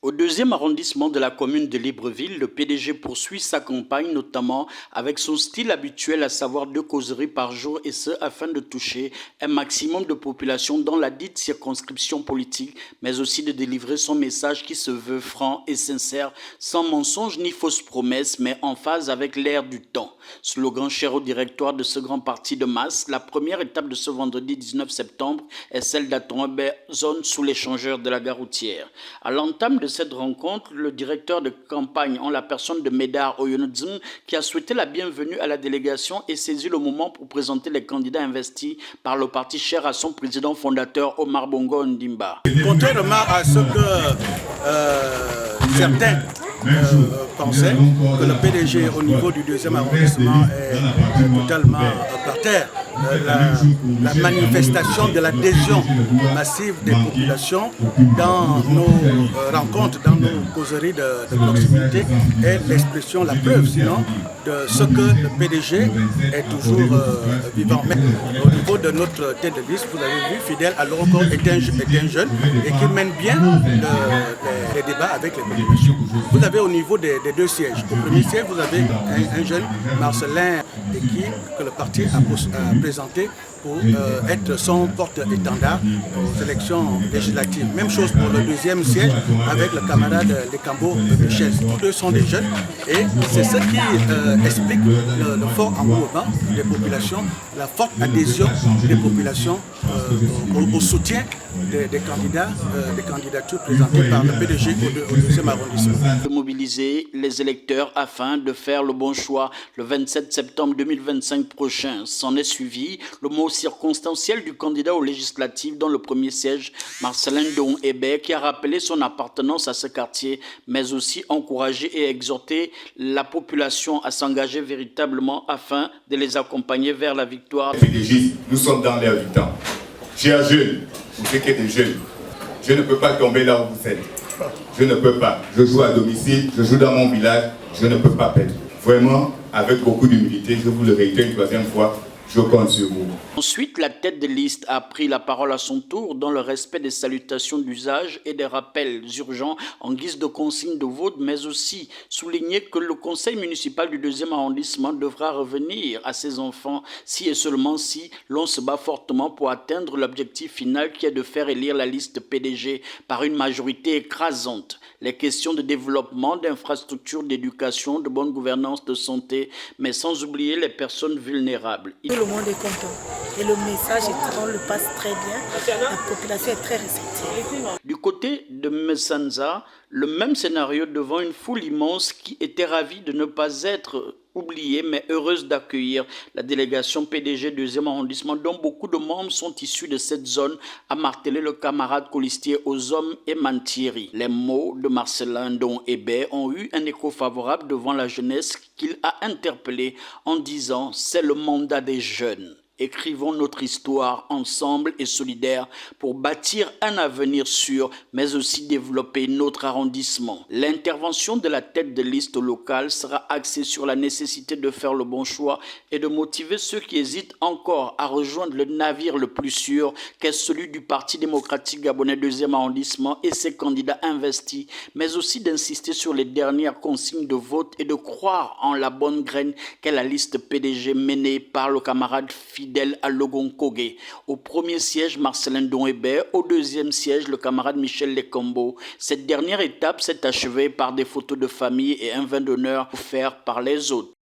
Au deuxième arrondissement de la commune de Libreville, le PDG poursuit sa campagne, notamment avec son style habituel, à savoir 2 causeries par jour, et ce afin de toucher un maximum de population dans la dite circonscription politique, mais aussi de délivrer son message qui se veut franc et sincère, sans mensonge ni fausses promesses, mais en phase avec l'air du temps. Slogan cher au directoire de ce grand parti de masse, la première étape de ce vendredi 19 septembre est celle d'Aton-Hébert, zone sous l'échangeur de la gare routière. À l'entame de cette rencontre, le directeur de campagne, en la personne de Médard Oyonodzen, qui a souhaité la bienvenue à la délégation et saisi le moment pour présenter les candidats investis par le parti cher à son président fondateur Omar Bongo Ondimba. Contrairement à ce que certains pensaient, que le PDG au niveau du deuxième arrondissement est totalement par terre, la manifestation de l'adhésion massive des populations dans nos rencontres, dans nos causeries de proximité est l'expression, la preuve sinon, de ce que le PDG est toujours vivant. Mais au niveau de notre tête de liste, vous avez vu, Fidèle Alongo est un jeune et qui mène bien les débats avec les populations. Vous avez au niveau des 2 sièges. Au premier siège, vous avez un jeune, Marcelin, que le parti a présenté pour être son porte-étendard aux élections législatives. Même chose pour le deuxième siège avec le camarade Lekambo Michel. Tous deux sont des jeunes et c'est ce qui explique le fort engouement des populations, la forte adhésion des populations au soutien des candidats, des candidatures présentées par le PDG au deuxième arrondissement. De mobiliser les électeurs afin de faire le bon choix le 27 septembre 2025 prochain. S'en est suivi le mot circonstanciel du candidat aux législatives dans le premier siège, Marcelin Ndong-Hébert, qui a rappelé son appartenance à ce quartier, mais aussi encouragé et exhorté la population à s'engager véritablement afin de les accompagner vers la victoire. Nous sommes dans l'air du temps. Chers jeunes, vous qui êtes des jeunes, je ne peux pas tomber là où vous êtes. Je ne peux pas. Je joue à domicile, je joue dans mon village, je ne peux pas perdre. Vraiment, avec beaucoup d'humilité, je vous le réitère une 3e fois, je compte sur vous. Ensuite, la tête de liste a pris la parole à son tour dans le respect des salutations d'usage et des rappels urgents en guise de consigne de vote, mais aussi souligner que le conseil municipal du deuxième arrondissement devra revenir à ses enfants si et seulement si l'on se bat fortement pour atteindre l'objectif final qui est de faire élire la liste PDG par une majorité écrasante. Les questions de développement, d'infrastructures, d'éducation, de bonne gouvernance, de santé, mais sans oublier les personnes vulnérables. Tout le monde est content et le message, on le passe très bien, la population est très réceptive. Du côté de Messanza, le même scénario devant une foule immense qui était ravie de ne pas être oubliée mais heureuse d'accueillir la délégation PDG 2e arrondissement dont beaucoup de membres sont issus de cette zone, a martelé le camarade colistier aux hommes et Mantieri. Les mots de Marcelin Ndong-Hébert ont eu un écho favorable devant la jeunesse qu'il a interpellé en disant « c'est le mandat des jeunes ». Écrivons notre histoire ensemble et solidaire pour bâtir un avenir sûr, mais aussi développer notre arrondissement. L'intervention de la tête de liste locale sera axée sur la nécessité de faire le bon choix et de motiver ceux qui hésitent encore à rejoindre le navire le plus sûr, qu'est celui du Parti démocratique gabonais 2e arrondissement et ses candidats investis, mais aussi d'insister sur les dernières consignes de vote et de croire en la bonne graine qu'est la liste PDG menée par le camarade Fidèle Alongo. Au premier siège, Marcelin Ndong-Hébert. Au deuxième siège, le camarade Michel Lekambo. Cette dernière étape s'est achevée par des photos de famille et un vin d'honneur offert par les autres.